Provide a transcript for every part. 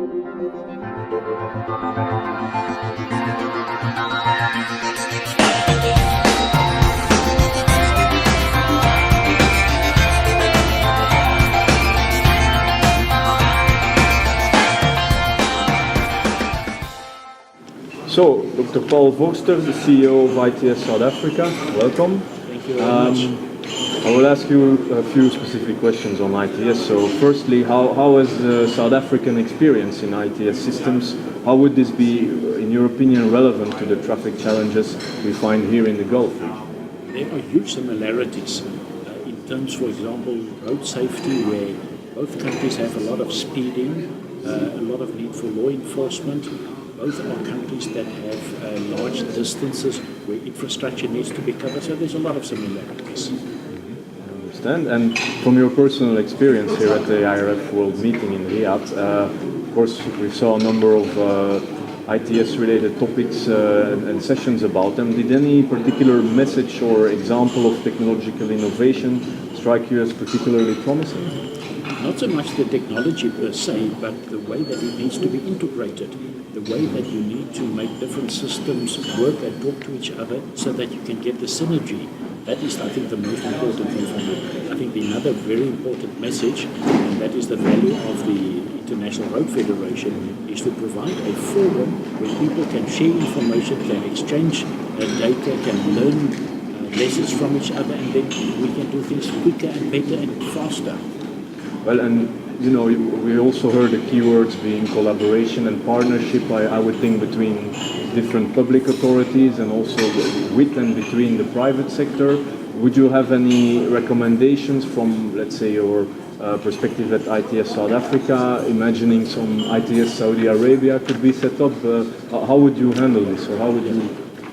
So, Dr. Paul Vorster, the CEO of ITS South Africa, welcome. Thank you very much. I will ask you a few specific questions on ITS. So, firstly, how is the South African experience in ITS systems? How would this be, in your opinion, relevant to the traffic challenges we find here in the Gulf region? There are huge similarities in terms, for example, road safety, where both countries have a lot of speeding, a lot of need for law enforcement. Both are countries that have large distances where infrastructure needs to be covered, so there's a lot of similarities. I understand. And from your personal experience here at the IRF World Meeting in Riyadh, of course, we saw a number of ITS-related topics and sessions about them. Did any particular message or example of technological innovation strike you as particularly promising? Not so much the technology per se, but the way that it needs to be integrated, the way that you need to make different systems work and talk to each other so that you can get the synergy. That is, I think, the most important thing for me. I think another very important message, and that is the value of the International Road Federation, is to provide a forum where people can share information, can exchange data, can learn lessons from each other, and then we can do things quicker and better and faster. Well, and you know, we also heard the keywords being collaboration and partnership, I would think, between different public authorities and also with and between the private sector. Would you have any recommendations from, let's say, your perspective at ITS South Africa, imagining some ITS Saudi Arabia could be set up? How would you handle this, or how would you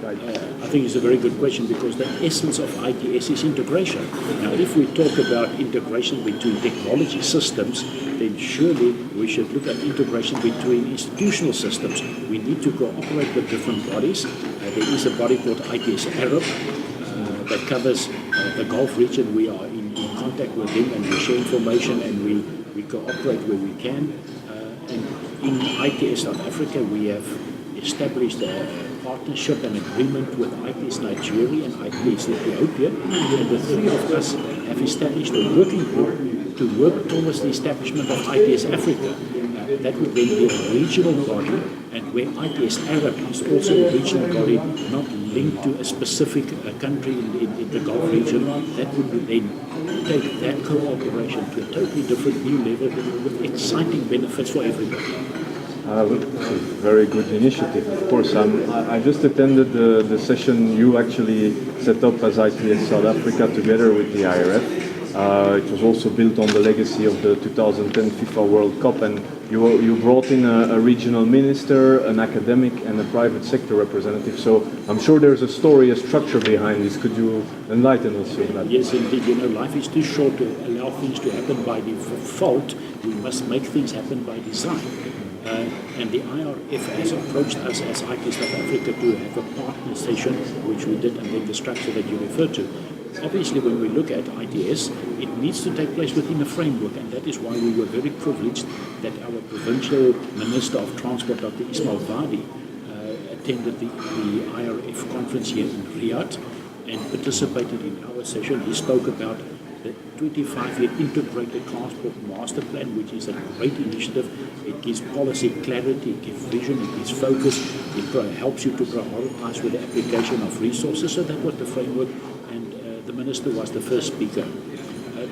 guide this? I think it's a very good question, because the essence of ITS is integration. Now, if we talk about integration between technology systems, then surely we should look at integration between institutional systems. We need to cooperate with different bodies. There is a body called ITS IRF that covers the Gulf region. We are in contact with them, and we share information, and we cooperate where we can. And in ITS South Africa, we have established a partnership and agreement with ITS Nigeria and ITS Ethiopia, and the three of us have established a working group to work towards the establishment of ITS Africa. That would then be a regional body, and where ITS Arab is also a regional body, not linked to a specific country in the Gulf region. That would then take that cooperation to a totally different new level with exciting benefits for everybody. It's a very good initiative, of course. I just attended the session you actually set up as ITS South Africa together with the IRF. It was also built on the legacy of the 2010 FIFA World Cup, and you brought in a regional minister, an academic, and a private sector representative. So I'm sure there's a story, a structure behind this. Could you enlighten us on that? Yes, indeed. You know, life is too short to allow things to happen by default. We must make things happen by design. And the IRF has approached us as ITS South Africa to have a partner session, which we did, and then the structure that you referred to. Obviously, when we look at ITS, it needs to take place within a framework, and that is why we were very privileged that our provincial Minister of Transport, Dr. Ismail Vadi, attended the IRF conference here in Riyadh and participated in our session. He spoke about the 25-year integrated transport master plan, which is a great initiative. It gives policy clarity, it gives vision, it gives focus, it helps you to prioritize with the application of resources. So that was the framework, and the minister was the first speaker.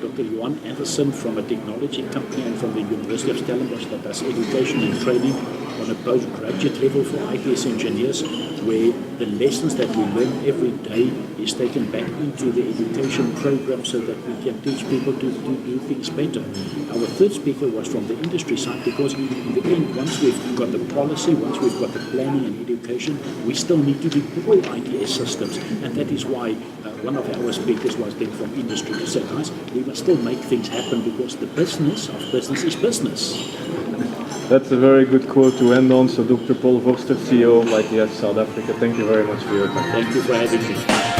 Dr. Johan Anderson from a technology company and from the University of Stellenbosch that does education and training on a postgraduate level for ITS engineers, where the lessons that we learn every day is taken back into the education program so that we can teach people to do things better. Our third speaker was from the industry side, because in the end, once we've got the policy, once we've got the planning and education, we still need to deploy ITS systems, and that is why one of our speakers was then from industry to say, guys, we must still make things happen, because the business of business is business. That's a very good quote to end on. So Dr. Paul Vorster, CEO of ITS South Africa, thank you very much for your time. Thank you for having me.